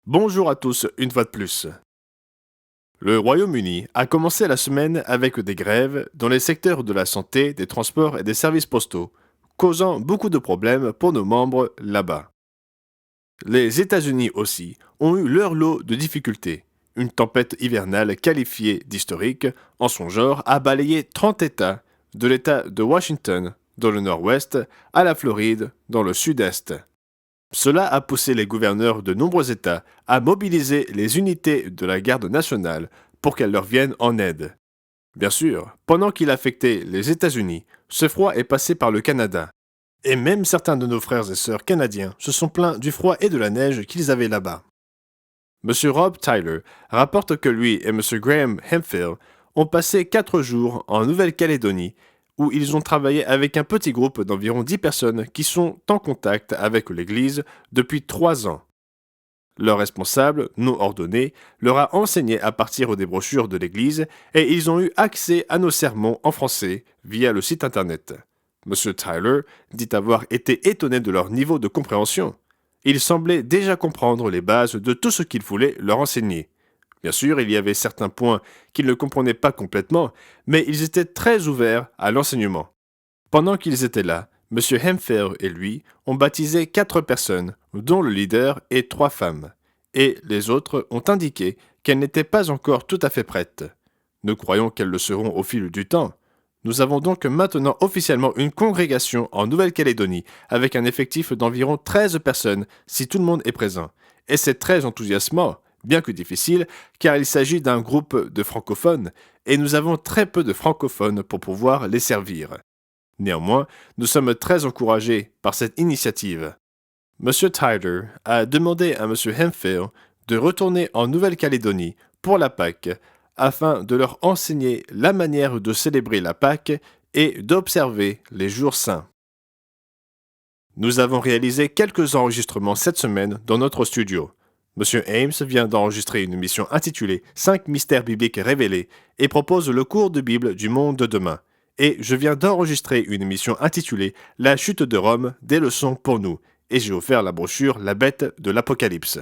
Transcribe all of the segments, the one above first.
Bonjour à tous une fois de plus. Le Royaume-Uni a commencé la semaine avec des grèves dans les secteurs de la santé, des transports et des services postaux, causant beaucoup de problèmes pour nos membres là-bas. Les États-Unis aussi ont eu leur lot de difficultés. Une tempête hivernale qualifiée d'historique en son genre a balayé 30 États, de l'État de Washington dans le nord-ouest à la Floride dans le sud-est. Cela a poussé les gouverneurs de nombreux États à mobiliser les unités de la garde nationale pour qu'elles leur viennent en aide. Bien sûr, pendant qu'il affectait les États-Unis, ce froid est passé par le Canada. Et même certains de nos frères et sœurs canadiens se sont plaints du froid et de la neige qu'ils avaient là-bas. Monsieur Rob Tyler rapporte que lui et Monsieur Graham Hemphill ont passé 4 jours en Nouvelle-Calédonie où ils ont travaillé avec un petit groupe d'environ 10 personnes qui sont en contact avec l'Église depuis 3 ans. Leur responsable, non ordonné, leur a enseigné à partir des brochures de l'Église et ils ont eu accès à nos sermons en français via le site internet. Monsieur Tyler dit avoir été étonné de leur niveau de compréhension. Ils semblaient déjà comprendre les bases de tout ce qu'il voulait leur enseigner. Bien sûr, il y avait certains points qu'ils ne comprenaient pas complètement, mais ils étaient très ouverts à l'enseignement. Pendant qu'ils étaient là, M. Hemphill et lui ont baptisé 4 personnes, dont le leader et 3 femmes, et les autres ont indiqué qu'elles n'étaient pas encore tout à fait prêtes. Nous croyons qu'elles le seront au fil du temps. Nous avons donc maintenant officiellement une congrégation en Nouvelle-Calédonie avec un effectif d'environ 13 personnes si tout le monde est présent. Et c'est très enthousiasmant, bien que difficile, car il s'agit d'un groupe de francophones et nous avons très peu de francophones pour pouvoir les servir. Néanmoins, nous sommes très encouragés par cette initiative. M. Tyler a demandé à M. Hemphill de retourner en Nouvelle-Calédonie pour la Pâque afin de leur enseigner la manière de célébrer la Pâque et d'observer les jours saints. Nous avons réalisé quelques enregistrements cette semaine dans notre studio. M. Ames vient d'enregistrer une émission intitulée 5 mystères bibliques révélés et propose le cours de Bible du monde de demain. Et je viens d'enregistrer une émission intitulée La chute de Rome, des leçons pour nous, et j'ai offert la brochure La bête de l'Apocalypse.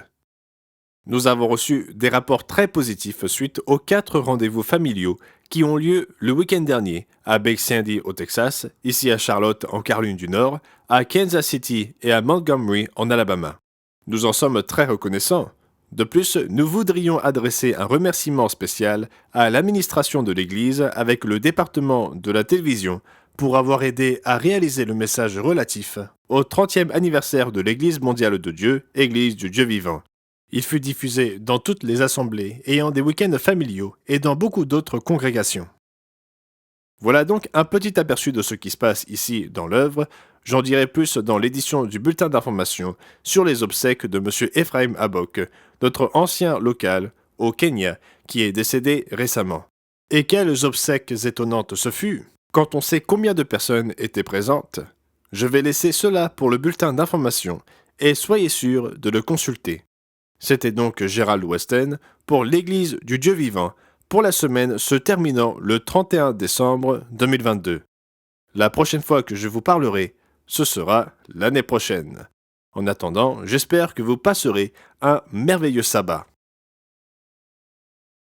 Nous avons reçu des rapports très positifs suite aux 4 rendez-vous familiaux qui ont lieu le week-end dernier à Bay Sandy au Texas, ici à Charlotte en Caroline du Nord, à Kansas City et à Montgomery en Alabama. Nous en sommes très reconnaissants. De plus, nous voudrions adresser un remerciement spécial à l'administration de l'Église avec le département de la télévision pour avoir aidé à réaliser le message relatif au 30e anniversaire de l'Église mondiale de Dieu, Église du Dieu vivant. Il fut diffusé dans toutes les assemblées ayant des week-ends familiaux et dans beaucoup d'autres congrégations. Voilà donc un petit aperçu de ce qui se passe ici dans l'œuvre. J'en dirai plus dans l'édition du bulletin d'information sur les obsèques de M. Ephraim Abok, notre ancien local au Kenya, qui est décédé récemment. Et quelles obsèques étonnantes ce fut, quand on sait combien de personnes étaient présentes. Je vais laisser cela pour le bulletin d'information, et soyez sûrs de le consulter. C'était donc Gérald Weston pour l'Église du Dieu vivant, pour la semaine se terminant le 31 décembre 2022. La prochaine fois que je vous parlerai, ce sera l'année prochaine. En attendant, j'espère que vous passerez un merveilleux sabbat.